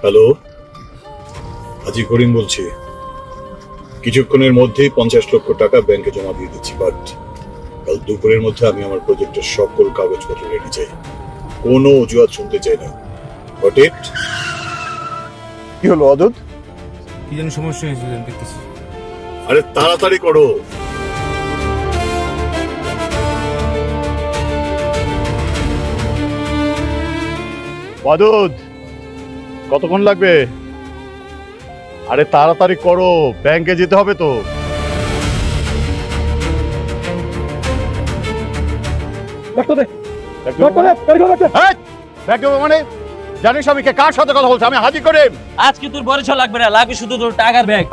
Hello, আজি করিম বলছি। কিছুক্ষণের মধ্যেই 50 লক্ষ টাকা ব্যাংকে জমা দিয়ে দিচ্ছি, বাট কাল দুপুরের মধ্যে আমি আমার প্রজেক্টের সকল কাগজপত্র রেডি চাই। কোনো অজুহাত শুনতে চাই না। Got it? কি হলো অদূত? কি যেন সমস্যা হয়েছে দেখতেছি। আরে তাড়াতাড়ি করো। অদূত, কতক্ষণ লাগবে? আরে তাড়াতাড়ি করো, ব্যাংকে যেতে হবে তো। মানে জানিস আমি কার সাথে কথা বলছি? আমি হাজি করিম। আজকে তোর পরিচয় লাগবে না, লাগবে শুধু তোর টাকার ব্যাগ।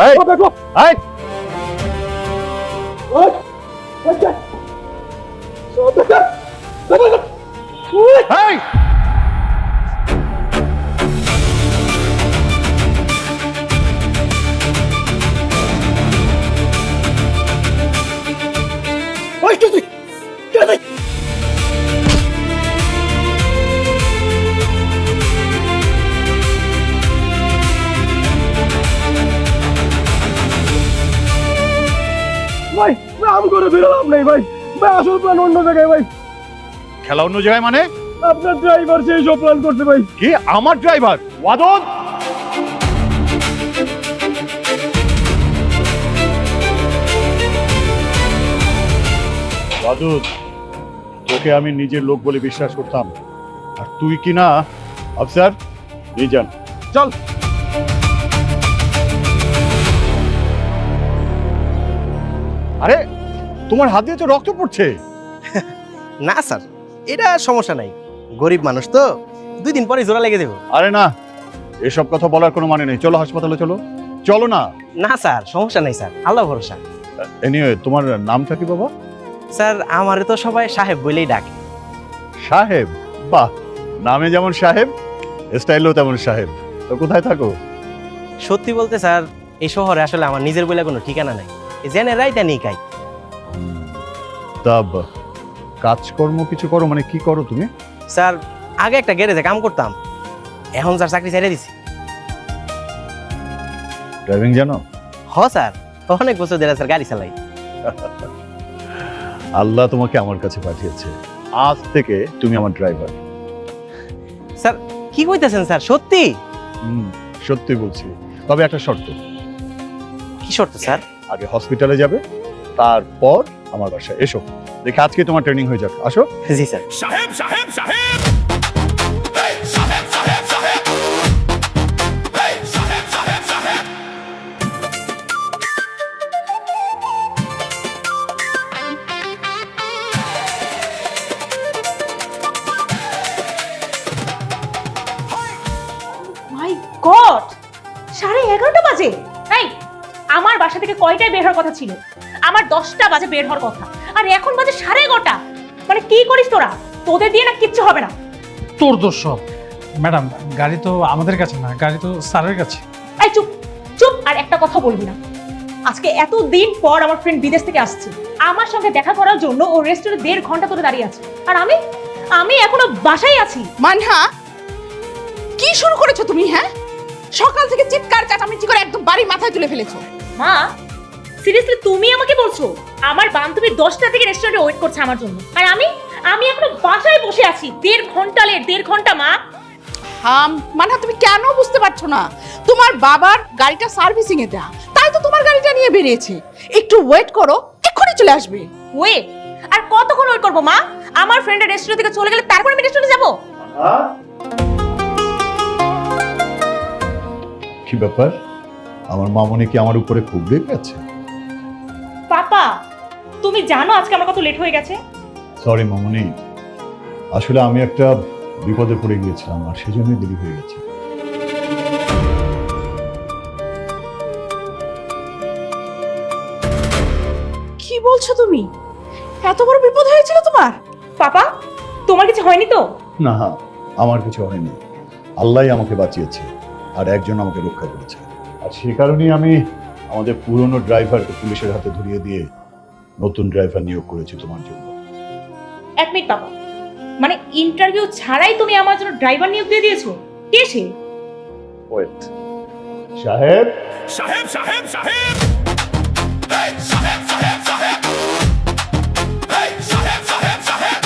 ভাই নাম করে বেরোলাম নাই ভাই। ভাই আসল প্ল্যান অন্য জায়গায় ভাই। খেলা অন্য জায়গায় মানে? আপনার ড্রাইভার সেই সব প্ল্যান করছে ভাই। কি আমার ড্রাইভার? ওয়াদত, ওয়াদত, তোকে আমি নিজের লোক বলে বিশ্বাস করতাম, আর তুই কি না অফিসার? নিয়ে যান, চল। আরে তোমার হাত দিয়ে তো রক্ত পড়ছে। না স্যার, এটা সমস্যা নাই, গরিব মানুষ তো, 2 দিন পরে জোড়া লেগে দেবো। আরে না, এসব কথা বলার কোনো মানে নেই। চলো হাসপাতালে, চলো। চলো না। না স্যার, সমস্যা নাই স্যার, আল্লাহ ভরসা। এনিওয়ে, তোমার নামটা কি বাবা? স্যার আমারে তো সবাই সাহেব বলেই ডাকে। সাহেব? বাহ, নামে যেমন সাহেব, স্টাইলও তেমন সাহেব। তো কোথায় থাকো? সত্যি বলতে স্যার, এই শহরে আসলে আমার নিজের বলে কোনো ঠিকানা নাই, জেনে রাইতা নেই কাই। তা কাজকর্ম কিছু করো মানে কি করো তুমি? স্যার আগে একটা গ্যারেজে কাম করতাম, এখন স্যার চাকরি ছেড়ে দিছি। ড্রাইভিং জানো? হ স্যার, অনেক বছর ধরে স্যার গাড়ি চালাই। আল্লাহ তোমাকে আমার কাছে পাঠিয়েছে, আজ থেকে তুমি আমার ড্রাইভার। স্যার কি কইতেছেন স্যার, সত্যি? সত্যি বলছি, তবে একটা শর্ত। কি শর্ত স্যার? আগে হসপিটালে যাবে, তারপর আমার বাসায় এসো। দেখে আজকে তোমার ট্রেনিং হয়ে যাক। আসো। জি স্যার। সাহেব সাহেব সাহেব মাই গড, 11:30 বাজে। এই, আমার বাসা থেকে কয়টায় বের হওয়ার কথা ছিল? আমার 10টা বাজে বের হওয়ার কথা, আর এখন বাজে 11:30। মানে কি করিস তোরা? তোদের দিয়ে না কিচ্ছু হবে না। তোর দোষ সব। ম্যাডাম, গাড়ি তো আমাদের কাছে না, গাড়ি তো স্যারের কাছে। এই চুপ চুপ, আর একটা কথা বলবি না। আজকে এত দিন পর আমার ফ্রেন্ড বিদেশ থেকে আসছে, আমার সঙ্গে দেখা করার জন্য ও রেস্টুরেন্টে 1.5 ঘন্টা ধরে দাঁড়িয়ে আছে, আর আমি এখনো বাসায় আছি। মানহা, কি শুরু করেছো তুমি? হ্যাঁ, সকাল থেকে চিৎকার চেঁচামেচি করে একদম বাড়ি মাথায় তুলে ফেলেছো। মা, সিরিয়াসলি তুমি আমাকে বলছো আমার বান্ধবী 10টা থেকে রেস্টুরেন্টে ওয়েট করছে আমার জন্য, আর আমি এখনো বাসায় বসে আছি? 1.5 ঘন্টা লেট, 1.5 ঘন্টা। মা মানহা, তুমি কেন বুঝতে পারছো না? তোমার বাবার গাড়িটা সার্ভিসিং এ দেয়া, তাই তো তোমার গাড়িটা নিয়ে বেরিয়েছে। একটু ওয়েট করো, এক্ষুনি চলে আসবে। ওয়েট? আর কতক্ষণ ওয়েট করবো মা? আমার ফ্রেন্ডের রেস্টুরেন্ট থেকে চলে গেলে তারপর আমি রেস্টুরেন্টে যাবো? কি ব্যাপার, আমার মামনি কি আমার উপরে খুব রেগে আছে? পাপা, তুমি জানো আজকে আমার কত লেট হয়ে গেছে? সরি মামনি, আসলে আমি একটা বিপদে পড়ে গিয়েছিলাম, আর সেজন্যই দেরি হয়ে গেছে। কি বলছো তুমি? এত বড় বিপদ হয়েছিল তোমার? পাপা, তোমার কিছু হয়নি তো? না, আমার কিছু হয়নি, আল্লাহই আমাকে বাঁচিয়েছে, আর একজন আমাকে রক্ষা করেছে। আর সে কারণেই আমি আমাদের পুরনো ড্রাইভারকে পুলিশের হাতে ধরিয়ে দিয়ে নতুন ড্রাইভার নিয়োগ করেছি তোমার জন্য। 1 মিনিট পাপা, মানে ইন্টারভিউ ছাড়াই তুমি আমার জন্য ড্রাইভার নিয়োগ দিয়ে দিয়েছো? কে সে? ওয়েট, সাহেব সাহেব সাহেব সাহেব এই, সাহেব সাহেব সাহেব এই, সাহেব সাহেব সাহেব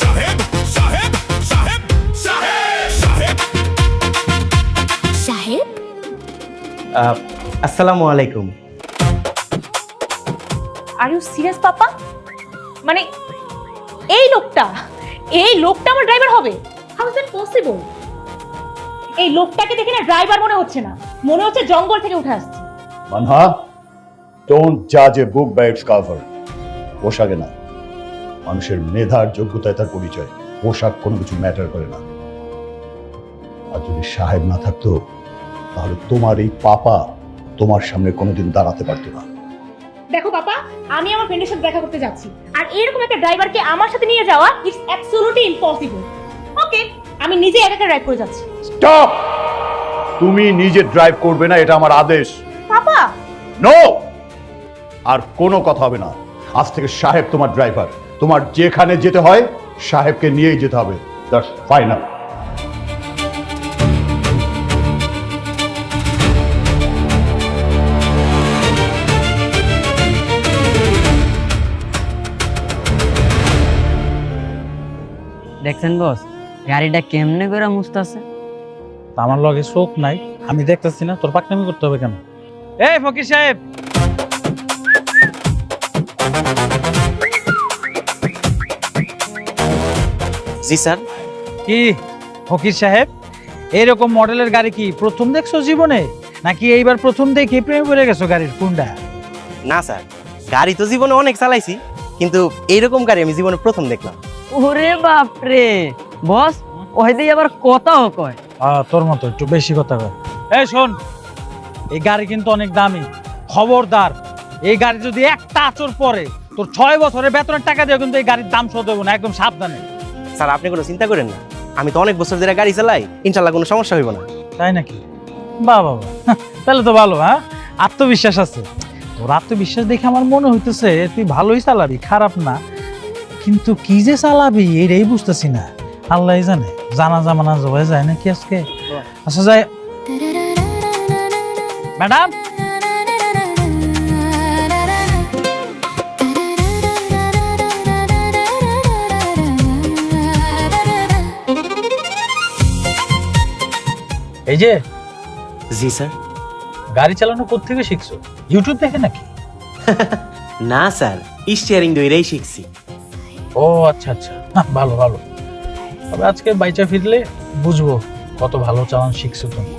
সাহেব সাহেব সাহেব সাহেব সাহেব আসসালামু আলাইকুম। আর ইউ সিরিয়াস পাপা? মানে এই লোকটা আমার ড্রাইভার হবে? How is that possible? এই লোকটাকে দেখে না ড্রাইভার মনে হচ্ছে না, মনে হচ্ছে জঙ্গল থেকে উঠে আসছে। মানহা, ডোন্ট জাজ এ বুক বাই ইটস কভার। পোশাকে না, মানুষের মেধার যোগ্যতায় তার পরিচয়। পোশাক কোনো কিছু ম্যাটার করে না। আর যদি সাহেব না থাকতো তাহলে তোমার এই পাপা তোমার সামনে কোনোদিন দাঁড়াতে পারতো না। দেখো পাপা, আমি আমার ফ্রেন্ডের সাথে দেখা করতে যাচ্ছি, আর এরকম একটা ড্রাইভারকে আমার সাথে নিয়ে যাওয়া ইটস অ্যাবসলিউটলি ইম্পসিবল। ওকে, আমি নিজে একা একা ড্রাইভ করে যাচ্ছি। স্টপ! তুমি নিজে ড্রাইভ করবে না, এটা আমার আদেশ। পাপা, নো! আর কোনো কথা হবে না। আজ থেকে সাহেব তোমার ড্রাইভার। তোমার যেখানে যেতে হয় সাহেবকে নিয়েই যেতে হবে। That's final. দেখছেন বস, গাড়িটা কেমনে করে মুছতাছে? আমার লগে চোখ নাই, আমি দেখতেছি না, তোর পাকনামি করতে হবে কেন? এই ফকির সাহেব, জি স্যার। কি ফকির সাহেব, এইরকম মডেলের গাড়ি কি প্রথম দেখছো জীবনে, নাকি এইবার প্রথম দেখে প্রেমে পড়ে গেছো গাড়ির কোনটা? না স্যার, গাড়ি তো জীবনে অনেক চালাইছি, কিন্তু এইরকম গাড়ি আমি জীবনে প্রথম দেখলাম। ওরে বাপ রে বস, ওই দিয়ে আবার কথাও কয়। তোর মতো একটু বেশি কথা কয়। এই শোন, এই গাড়ি কিন্তু অনেক দামি, খবরদার এই গাড়ি যদি একটা আচর পরে তোর 6 বছরের বেতনের টাকা দিয়ে কিন্তু এই গাড়ির দাম শোধ দেবো না, একদম সাবধানে। স্যার আপনি কোনো চিন্তা করেন না, আমি তো অনেক বছর ধরে গাড়ি চালাই, ইনশাল্লাহ কোনো সমস্যা হইব না। তাই নাকি? বাহ বাহ বাহ, তাহলে তো ভালো। হ্যাঁ, আত্মবিশ্বাস আছে তোর। আত্মবিশ্বাস দেখে আমার মনে হইতেছে তুই ভালোই চালাবি, খারাপ না। কিন্তু কি যে চালাবি এটাই বুঝতেছি না, আল্লাহ জানে। জানা জামানা হয়ে যায় নাকি আজকে? আচ্ছা যায় ম্যাডাম। এই যে, জি স্যার। গাড়ি চালানো কোত্থেকে শিখছো? ইউটিউব দেখে নাকি? না স্যার, স্টিয়ারিং ধরেই শিখছি। ও আচ্ছা আচ্ছা, ভালো ভালো। তবে আজকে বাইচা ফিরলে বুঝবো কত ভালো চালান শিখছো তুমি।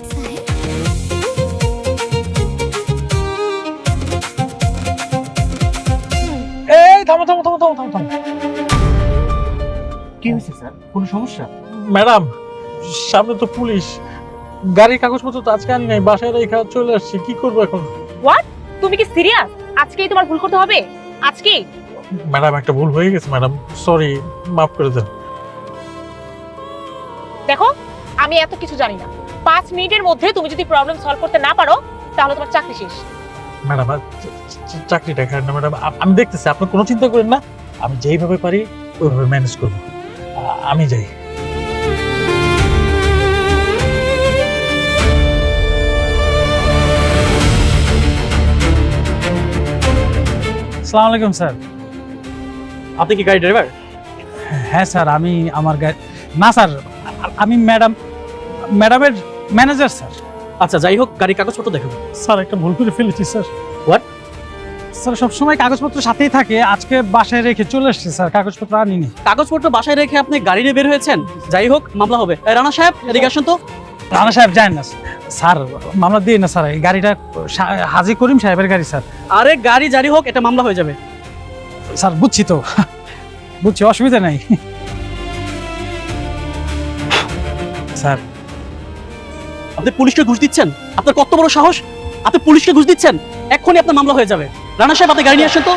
এই থামো থামো থামো থামো থামো থামো। কি হয়েছে স্যার, কোনো সমস্যা? ম্যাডাম, সামনে তো পুলিশ। গাড়ির কাগজপত্র তো আজকে আনি নাই, বাসায় রেখে চলে আসছি, কি করবো এখন? হোয়াট? তুমি কি সিরিয়াস? আজকেই তোমার ভুল করতে হবে? আজকেই? ম্যাডাম, একটা ভুল হয়ে গেছে ম্যাডাম, সরি, মাফ করে দেন। দেখো, আমি এত কিছু জানি না। 5 মিনিটের মধ্যে তুমি যদি প্রবলেম সলভ করতে না পারো তাহলে তোমার চাকরি শেষ। ম্যাডাম, চাকরিটা খায় না ম্যাডাম, আমি দেখতেছি, আপনি কোনো চিন্তা করেন না। আমি যেইভাবে পারি ওইভাবে ম্যানেজ করবো। আমি যাই। আসসালামু আলাইকুম স্যার। আপনি কি গাড়ি ড্রাইভার? হ্যাঁ স্যার, আমি আমার গাড়ি না স্যার, আমি ম্যাডামের ম্যানেজার স্যার। আচ্ছা, যাই হোক, গাড়ির কাগজপত্র দেখুন। স্যার, একটা ভুল করে ফেলেছি স্যার। হোয়াট? স্যার, সবসময় কাগজপত্র সাথেই থাকে, আজকে বাসায় রেখে চলে এসেছি স্যার, কাগজপত্র আনিনি। কাগজপত্র বাসায় রেখে আপনি গাড়ি নিয়ে বের হয়েছেন? যাই হোক, মামলা হবে। রানা সাহেব, এদিকে আসুন তো। রানা সাহেব যান না স্যার, মামলা দিয়ে না স্যার, এই গাড়িটা হাজি করিম সাহেবের গাড়ি স্যার। আরে গাড়ি জারি হোক, এটা মামলা হয়ে যাবে। স্যার বুঝছি তো, বুঝছি, অসুবিধা নাই স্যার। আপনি পুলিশকে ঘুষ দিচ্ছেন? আপনার কত বড় সাহস, আপনি পুলিশকে ঘুষ দিচ্ছেন? এক্ষুনি আপনার মামলা হয়ে যাবে। রানা সাহেব, আপনি গাড়ি নিয়ে আসেন তো।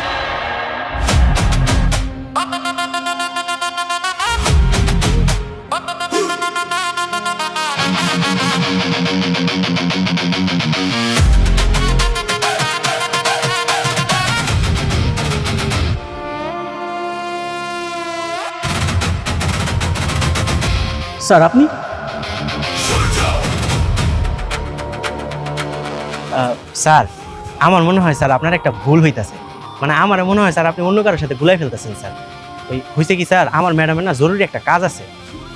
স্যার আপনি? স্যার আমার মনে হয় স্যার আপনার একটা ভুল হইতাছে, মানে আমার মনে হয় স্যার আপনি অন্য কারোর সাথে গুলাই ফেলতেছেন স্যার। ওই হয়েছে কি স্যার, আমার ম্যাডামের না জরুরি একটা কাজ আছে,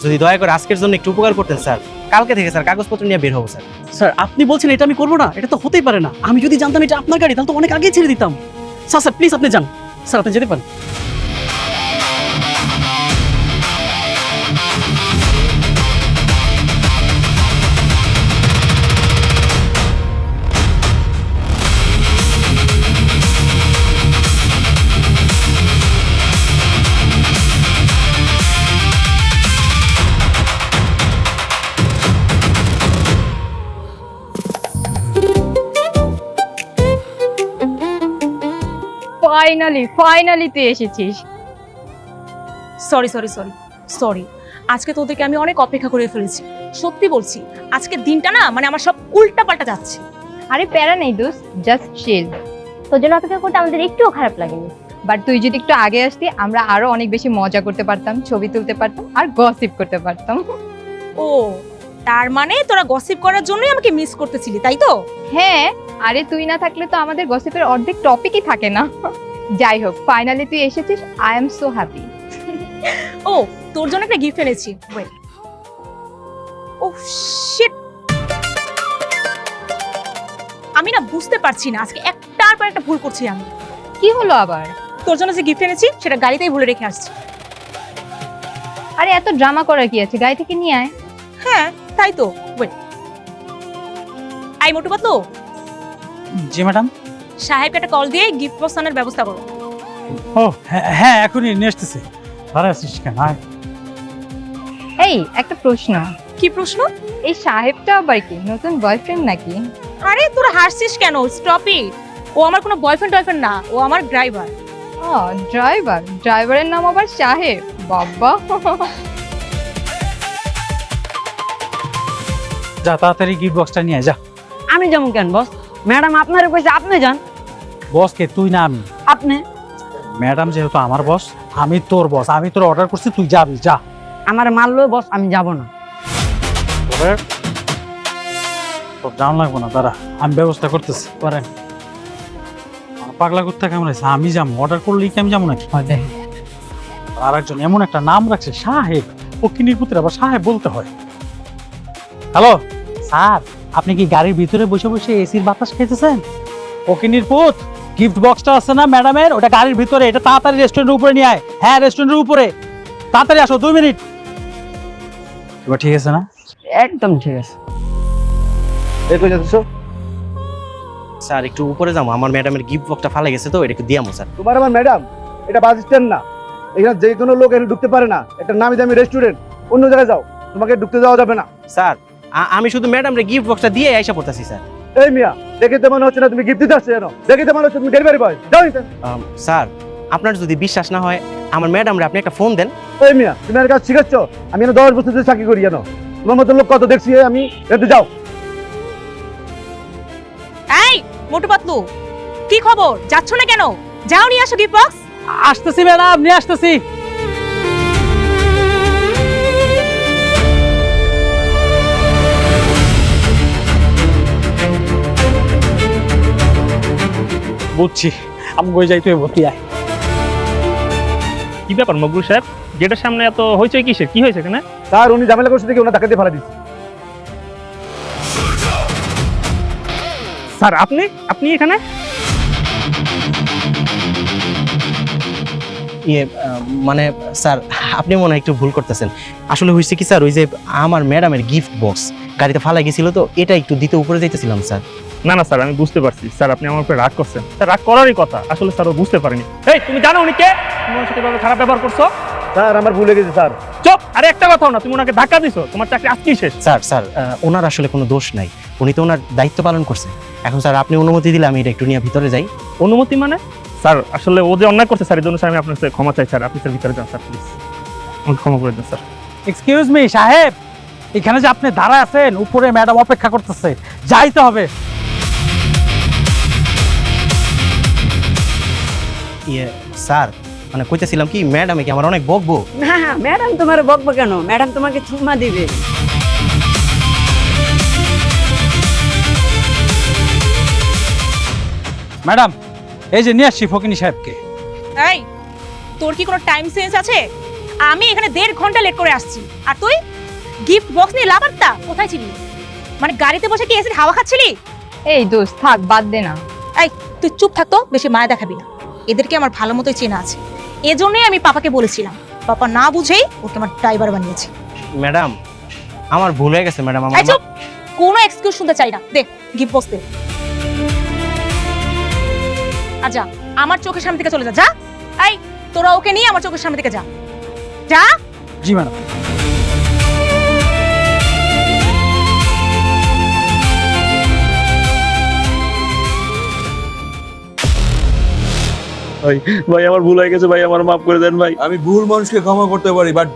যদি দয়া করে আজকের জন্য একটু উপকার করতেন স্যার, কালকে থেকে স্যার কাগজপত্র নিয়ে বের হবো স্যার। স্যার আপনি বলছেন এটা আমি করবো না? এটা তো হতেই পারে না। আমি যদি জানতাম এটা আপনার গাড়ি তাহলে তো অনেক আগেই ছেড়ে দিতাম। স্যার স্যার প্লিজ আপনি যান। স্যার আপনি যেতে পারেন। ফাইনালি তুই এসেছিস। সরি সরি সরি সরি, আজকে তোদেরকে আমি অনেক অপেক্ষা করে ফেলেছি। সত্যি বলছি, আজকের দিনটা না মানে আমার সব উল্টা পাল্টা যাচ্ছে। আরে প্যারা নেই দোস্ত, জাস্ট চিল। তোর জন্য অপেক্ষা করতে আমাদের একটুও খারাপ লাগেনি। বাট তুই যদি একটু আগে আসতি আমরা আরো অনেক বেশি মজা করতে পারতাম, ছবি তুলতে পারতাম আর গসিপ করতে পারতাম। ও তার মানে তোরা গসিপ করার জন্যই আমাকে মিস করতেছিলি, তাই তো? হ্যাঁ, আরে তুই না থাকলে তো আমাদের গসিপের অর্ধেক টপিকই থাকে না। যাই হোক, ফাইনালি তুই এসেছিস, আই এম সো হ্যাপি। ও তোর জন্য একটা গিফট এনেছি। ওয়েট, ও শিট, আমি না বুঝতে পারছি না আজকে একটার পর একটা ভুল করছি আমি। কি হলো আবার? তোর জন্য যে গিফট এনেছি সেটা গাড়িতেই ভুলে রেখে আসছি। আরে এত ড্রামা করার কি আছে, গাড়ি থেকে নিয়ে আয়। হ্যাঁ তাই তো। ওয়েট, আই মোটু পাতলু, জি ম্যাডাম। সাহেবকে একটা কল দিয়ে গিফট পৌঁছানোর ব্যবস্থা করো। ও হ্যাঁ এখনই নিয়ে আসতেছি। ভালো আছিস কেন? এই একটা প্রশ্ন। কি প্রশ্ন? এই সাহেবটা আবার কি নতুন বয়ফ্রেন্ড নাকি? আরে তোরা হাসছিস কেন? Stop it. ও আমার কোনো বয়ফ্রেন্ড না, ও আমার ড্রাইভার। ও ড্রাইভার, ড্রাইভারের নাম আবার সাহেব? বাবা। যা তাড়াতাড়ি গিফট বক্সটা নিয়ে যা। আমি যেমন কেন বস? ম্যাডাম আপনারে কইছে আপনি যান। বস কে, তুই না আমি? আপনি। ম্যাডাম যেহেতু আমার বস, আমি তোর বস, আমি তোর অর্ডার করছি, তুই যাবি, যা। আমার মারলো বস, আমি যাব না। তোর জান লাগবো না, দাঁড়া আমি ব্যবস্থা করতেছি। করেন। পাগলা করতে কেমন আছে? আমি যাবো, অর্ডার করলেই কি আমি যাবো নাকি? আর একজন এমন একটা নাম রাখছে সাহেব, পক্ষিনীর পুত্র আবার সাহেব বলতে হয়। হ্যালো স্যার, আপনি কি গাড়ির ভিতরে বসে বসে এসির বাতাস খেতেছেন? পক্ষিনীর পুত, গিফট বক্সটা আছে না ম্যাডামের, ওটা গাড়ির ভিতরে, এটা তাড়াতাড়ি রেস্টুরেন্টের উপরে নিয়ে আয়। হ্যাঁ রেস্টুরেন্টের উপরে, তাড়াতাড়ি আসো, 2 মিনিট। এবার ঠিক আছে না? একদম ঠিক আছে। স্যার একটু উপরে যাবো, আমার ম্যাডামের গিফট বক্সটা ফালে গেছে তো, এটা একটু দিয়ামো স্যার। তোমার আমার ম্যাডাম, এটা বাস স্ট্যান্ড না, এখানে যে কোনো লোক এখানে ঢুকতে পারে না। এটা নামি দামি রেস্টুরেন্ট, অন্য জায়গায় যাও, তোমাকে ঢুকতে দেওয়া যাবে না। স্যার আমি শুধু ম্যাডামের গিফট বক্সটা দিয়ে আইসা পড়তাছি স্যার। এই মিয়া, দেখে তো মনে হচ্ছে না তুমি গিফট দিতে আসছো, জানো দেখে তো মনে হচ্ছে তুমি ডেলিভারি বয়। যাও নিতে। স্যার আপনার যদি বিশ্বাস না হয় আমার ম্যাডামরে আপনি একটা ফোন দেন। এই মিয়া, তুমি আর কাজ শিখাচ্ছ? আমি এখানে 10 বছর ধরে চাকরি করি, জানো তোমার মতো লোক কত দেখছি আমি। এতে যাও। এই মোটু পাতলু, কি খবর? যাচ্ছ না কেন? যাও নিয়ে আসো গিফট বক্স। আসতেছি ম্যাডাম, নিয়ে আসতেছি। বুঝছি, আমি কই যাই, তুই ভর্তি আয়। কি ব্যাপার মকবুল সাহেব, গেটের সামনে এত হইচই কিসের? কি হয়েছে এখানে? স্যার উনি ঝামেলা করছে দেখে ওনার ধাক্কা দিয়ে ফেলা দিচ্ছে। স্যার আপনি এখানে? মানে স্যার আপনি মনে হয় একটু ভুল করতেছেন। আসলে হয়েছে কি স্যার, ওই যে আমার ম্যাডামের গিফট বক্স গাড়িতে ফালা গেছিল তো, এটা একটু দিতে উপরে যাইতেছিলাম স্যার। না স্যার, আমি বুঝতে পারছি স্যার, আপনি আমার উপরে রাগ করছেন। স্যার রাগ করারই কথা, আসলে স্যার ও বুঝতে পারেনি। এই তুমি জানো উনি কে? তুমি ওর সাথে এভাবে খারাপ ব্যবহার করছো। স্যার আমার ভুলে গেছে স্যার। চুপ! আরে একটা কথাও না, তুমি ওনাকে ধাক্কা দিছো, তোমার চাকরি আজকেই শেষ। স্যার ওনার আসলে কোনো দোষ নাই, উনি তো ওনার দায়িত্ব পালন করছে। এখন স্যার আপনি অনুমতি দিলে আমি এটা একটু নিয়ে ভিতরে যাই। অনুমতি মানে? স্যার আসলে ও যে অন্যায় করছে স্যার, এই জন্য স্যার আমি আপনার কাছে ক্ষমা চাই স্যার। আপনি স্যার ভিতরে যান স্যার, প্লিজ আমাকে ক্ষমা করে দেন স্যার। এক্সকিউজ মি সাহেব, এখানে যে আপনি দাঁড়ায় আছেন, উপরে ম্যাডাম অপেক্ষা করতেছে, যাইতে হবে। স্যার মানে কইতেছিলাম কি ম্যাডামে কি আমার অনেক বকবো। না ম্যাডাম তোমার বকবো কেন, ম্যাডাম তোমাকে চুম্মা দিবে। ম্যাডাম এই যে নিয়ে আসছি ফকিনি সাহেবকে। এই তোর কি কোনো টাইম সেন্স আছে? আমি এখানে 1.5 ঘন্টা লেট করে আসছি, আর তুই গিফট বক্স নিয়ে লাপাত্তা কোথায় ছিলি? মানে গাড়িতে বসে কি এসির হাওয়া খাচ্ছিলি? এই দোস্ত থাক, বাদ দে না। এই তুই চুপ থাকতো, বেশি মায়া দেখাবি না। এদেরকে আমার ভালো মতোই চেনা আছে, এজন্যই আমি পাপাকে বলেছিলাম। পাপা না বুঝেই ওকে আমার ড্রাইভার বানিয়েছে। ম্যাডাম আমার ভুল হয়ে গেছে ম্যাডাম। এই চুপ, কোনো এক্সকিউজ শুনতে চাই না। দে গিফট বক্স দে। আচ্ছা আমার চোখের সামনে থেকে চলে যা। যা এই তোরা ওকে নিয়ে আমার চোখের সামনে থেকে যা যা। জি ম্যাডাম। ভাই আমার ভুল হয়ে গেছে ভাই, আমার মাফ করে দেন ভাই। আমি ভুল মানুষকে ক্ষমা করতে পারি, বাট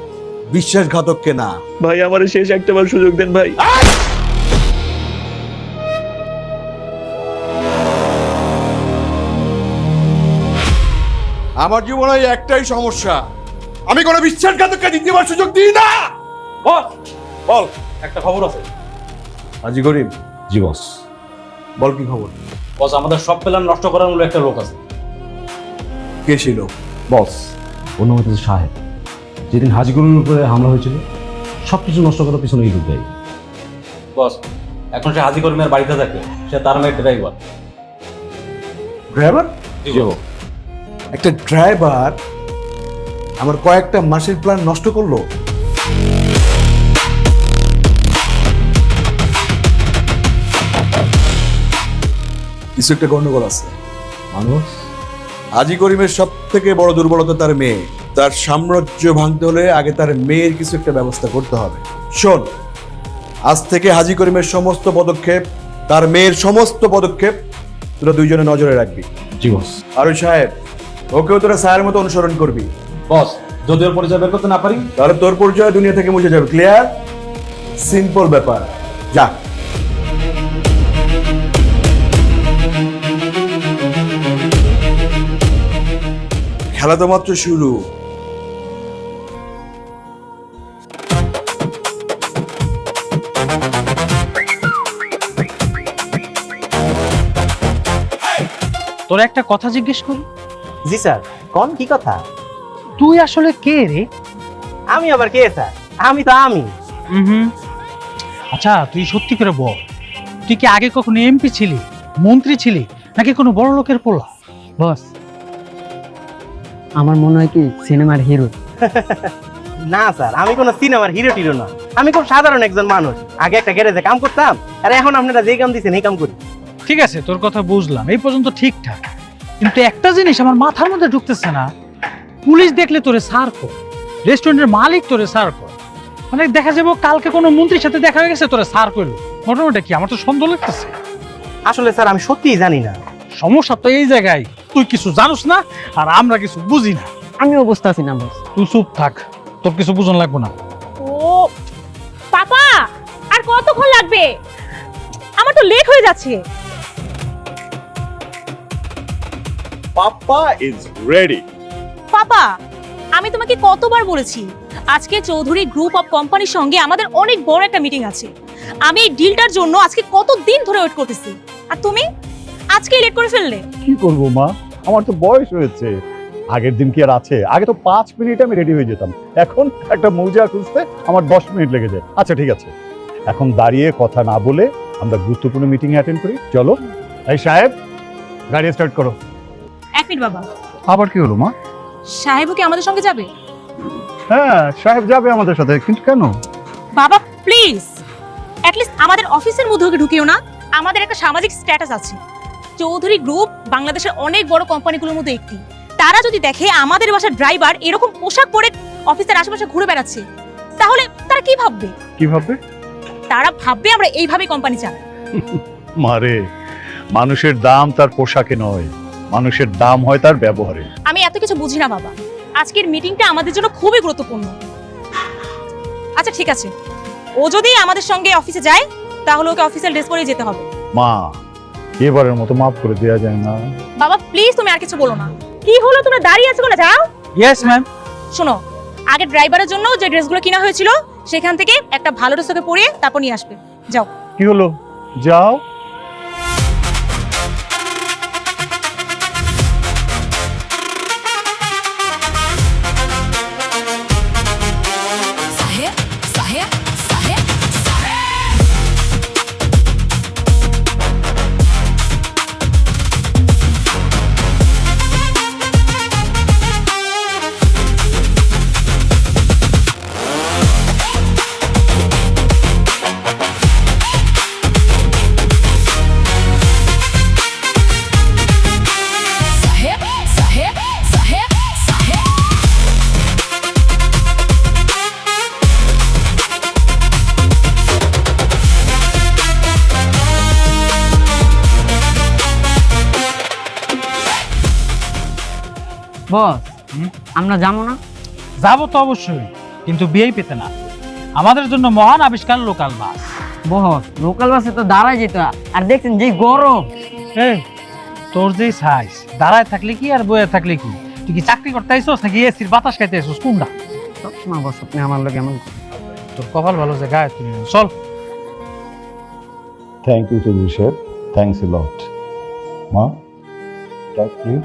বিশ্বাসঘাতককে না। ভাই আমার শেষ একটাবার সুযোগ দেন ভাই। আমার জীবনে একটাই সমস্যা, আমি কোনো বিশ্বাসঘাতককে দ্বিতীয়বার সুযোগ দিই না। বল একটা খবর আছে। আজি গরিব। জি বস। বল কি খবর? বস আমাদের সব প্ল্যান নষ্ট করার মূলে একটা লোক আছে। কে ছিল? বস অন্য হচ্ছে সাহেব। যেদিন হাজিগরুর উপরে হামলা হয়েছিল সবকিছু নষ্ট করার পিছনে এই লোক দায়ী। বস এখন সে হাজি কর্মীর বাড়িতে থাকে, সে তার মেয়ের ড্রাইভার। ড্রাইভার? একটা ড্রাইভার আমার কয়েকটা মাসের প্ল্যান নষ্ট করলো। কিছু একটা গন্ডগোল আছে। মানুষ আজি করিমের সব থেকে বড় দুর্বলতা তার মেয়ে। তার সাম্রাজ্য ভাঙতে হলে আগে তার মেয়ের কিছু একটা ব্যবস্থা করতে হবে। শোন, আজ থেকে হাজি করিমের সমস্ত পদক্ষেপ, তার মেয়ের সমস্ত পদক্ষেপ তোরা দুইজনে নজরে রাখবি। জি বস। আর ওই সাহেব, ওকেও তোরা স্যারের মতো অনুসরণ করবি। বস যদি ওর পরিচয় বের করতে না পারি তাহলে তোর পরিচয় দুনিয়া থেকে মুছে যাবে। ক্লিয়ার? সিম্পল ব্যাপার। যা। খেলা তো মাত্র শুরু। তোর একটা কথা জিজ্ঞেস করি? জি স্যার। কোন কি কথা? তুই আসলে কে রে? আমি আবার কে স্যার? আমি তো আমি। আচ্ছা তুই সত্যি করে বল, তুই কি আগে কখনো এমপি ছিলি, মন্ত্রী ছিলি, নাকি কোনো বড় লোকের পোলা? বস আমার মনে হয় কি সিনেমার হিরো। না স্যার, আমি কোনো সিনেমার হিরো টিরো না। আমি খুব সাধারণ একজন মানুষ। আগে একটা গ্যারেজে কাম করতাম, আর এখন আপনারা যে কাম দিচ্ছেন এই কাম করি। ঠিক আছে তোর কথা বুঝলাম, এই পর্যন্ত ঠিকঠাক। কিন্তু একটা জিনিস আমার মাথার মধ্যে ঢুকতেছে না, পুলিশ দেখলে তোরে সার কর, রেস্টুরেন্টের মালিক তোরে সার কর, মানে দেখা যাবো কালকে কোনো মন্ত্রীর সাথে দেখা হয়ে গেছে তোরে সার করলো। ঘটনাটা কি? আমার তো সন্দেহ লাগতেছে। আসলে স্যার আমি সত্যিই জানি না। সমস্যা তো এই জায়গায়, তুই কিছু জানোস না আর আমরা কিছু বুঝি না। আমিও বুঝতে পারছি না বস। তুই চুপ থাক, তোর কিছু বুঝন লাগবো না। ও পাপা, আর কতক্ষণ লাগবে? আমার তো লেট হয়ে যাচ্ছে। Papa is ready. পাপা, আমি তোমাকে কতবার বলেছি আজকে চৌধুরী গ্রুপ অফ কোম্পানির সঙ্গে আমাদের অনেক বড় একটা মিটিং আছে। আমি এই ডিলটার জন্য আজকে কতদিন ধরে ওয়েট করতেছি, আর তুমি আজকে লেট করে ফেললে। কি করবো মা, আমার তো বয়স হয়েছে। আগের দিন কি আর আছে? আগে তো 5 মিনিটে আমি রেডি হয়ে যেতাম, এখন একটা মৌজা খুঁজতে আমার 10 মিনিট লেগে যায়। আচ্ছা ঠিক আছে, এখন দাঁড়িয়ে কথা না বলে আমরা গুরুত্বপূর্ণ মিটিং অ্যাটেন্ড করি। চলো। এই সাহেব, গাড়ি স্টার্ট করো। 1 মিনিট বাবা। আবার কি হলো মা? সাহেবও কি আমাদের সঙ্গে যাবে? হ্যাঁ, সাহেব যাবে আমাদের সাথে, কিন্তু কেন? বাবা প্লিজ, অ্যাটলিস্ট আমাদের অফিসের মধ্যে ওকে ঢুকিও না। আমাদের একটা সামাজিক স্ট্যাটাস আছে। চৌধুরী গ্রুপ বাংলাদেশের অনেক বড় কোম্পানিগুলোর মধ্যে একটি। তারা যদি দেখে আমাদের বাসার ড্রাইভার এরকম পোশাক পরে অফিসের আশেপাশে ঘুরে বেড়াচ্ছে, তাহলে তারা কি ভাববে? কি ভাববে? তারা ভাববে আমরা এইভাবে কোম্পানি চালাই। মারে, মানুষের দাম তার পোশাকে নয়, মানুষের দাম হয় তার ব্যবহারে। আমি এত কিছু বুঝি না বাবা, আজকের মিটিংটা আমাদের জন্য খুবই গুরুত্বপূর্ণ। আচ্ছা ঠিক আছে, ও যদি আমাদের সঙ্গে অফিসে যায় তাহলে ওকে অফিসিয়াল ড্রেস পরেই যেতে হবে। মা, এবারের মতো মাফ করে দেওয়া যায় না? বাবা প্লিজ, তুমি আর কিছু বলো না। কি হলো, তোমরা দাঁড়িয়ে আছো কেন? যাও। Yes ma'am. শোনো, আগে ড্রাইভারের জন্য যে ড্রেসগুলো কিনা হয়েছিল সেখান থেকে একটা ভালো ড্রেস ওকে পরিয়ে তারপর নিয়ে আসবে। যাও। কি হলো, যাও। বস আমরা যাবো না? যাবো তো অবশ্যই, কিন্তু ভিআইপিতে না। আমাদের জন্য মহান আবিষ্কার লোকাল বাস। বস লোকাল বাসে তো দাঁড়ায় যেত, আর দেখছেন যে গরম। এই তোর যে সাইজ, দাঁড়ায় থাকলে কি আর বয়ে থাকলে কি? তুই কি চাকরি করতে আইছস নাকি এসির বাতাস খাইতে আইছস? কোনটা? সবসময় বস আপনি আমার লোক এমন। তোর কপাল ভালো যে গায়ে তুলি না। চল। থ্যাংক ইউ চৌধুরী সাহেব, থ্যাংকস এ লট। মা, প্লিজ।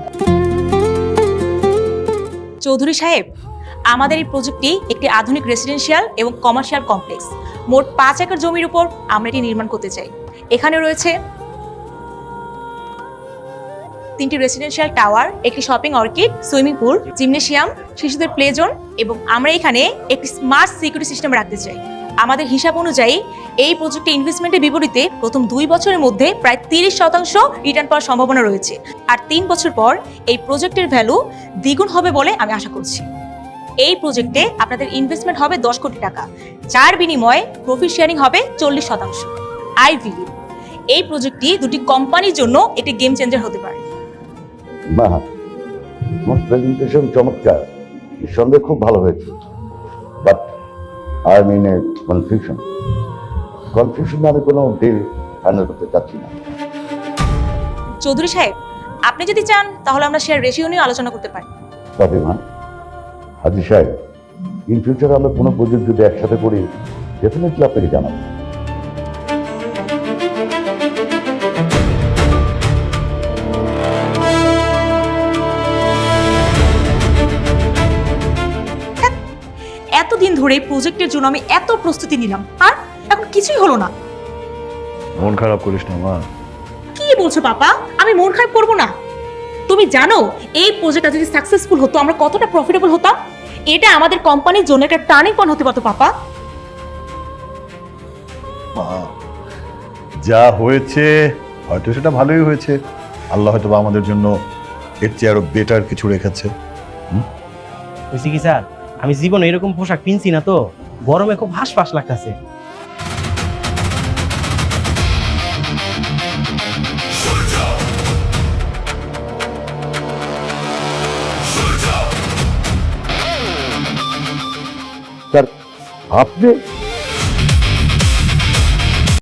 চৌধুরী সাহেব, আমাদের এই প্রজেক্টটি একটি আধুনিক রেসিডেন্সিয়াল এবং কমার্শিয়াল কমপ্লেক্স। মোট 5 একর জমির উপর আমরা এটি নির্মাণ করতে চাই। এখানে রয়েছে 3টি রেসিডেন্সিয়াল টাওয়ার, একটি shopping orchid, swimming pool, gymnasium, শিশুদের প্লে জোন এবং আমরা এখানে একটি স্মার্ট সিকিউরিটি সিস্টেম রাখতে চাই। আমাদের হিসাব অনুযায়ী এই প্রজেক্টে ইনভেস্টমেন্টের বিপরীতে প্রথম 2 বছরের মধ্যে প্রায় 30% রিটার্ন পাওয়ার সম্ভাবনা রয়েছে, আর 3 বছর পর এই প্রজেক্টের ভ্যালু দ্বিগুণ হবে বলে আমি আশা করছি। এই প্রজেক্টে আপনাদের ইনভেস্টমেন্ট হবে 10 কোটি টাকা, যার বিনিময়ে প্রফিট শেয়ারিং হবে 40%। আই বিলিভ এই প্রজেক্টটি দুটি কোম্পানির জন্য একটি গেম চেঞ্জার হতে পারে। বাহ, তোমার প্রেজেন্টেশন চমৎকার, নিঃসন্দেহে খুব ভালো হয়েছে, but I mean a confusion আমি কোনো ডিল ফাইনাল করতে চাচ্ছি না। চৌধুরী সাহেব, আপনি যদি চান তাহলে আমরা শেয়ার রেশিও নিয়ে আলোচনা করতে পারি। প্রতিমা, হাজি সাহেব, ইন ফিউচারে আমরা কোনো প্রজেক্ট যদি একসাথে করি ডেফিনেটলি আপনাকে জানাবো। এতদিন ধরে প্রজেক্টের জন্য আমি এত প্রস্তুতি নিলাম, আর এখন কিছুই হলো না। মন খারাপ করিস না মা। কি বলছো পাপা? আমি মন খারাপ করবো না। তুমি জানো এই প্রজেক্টটা যদি সাকসেসফুল হতো আমরা কতটা প্রফিটেবল হতাম। এটা আমাদের কোম্পানির জন্য একটা টার্নিং পয়েন্ট হতে পারতো পাপা। যা হয়েছে হয়তো সেটা ভালোই হয়েছে, আল্লাহ হয়তো বা আমাদের জন্য এর চেয়ে আরো বেটার কিছু রেখেছে। বুঝছি কি স্যার, আমি জীবনে এরকম পোশাক কিনছি না, তো গরমে খুব হাঁসফাঁস লাগতেছে। স্যার আপনি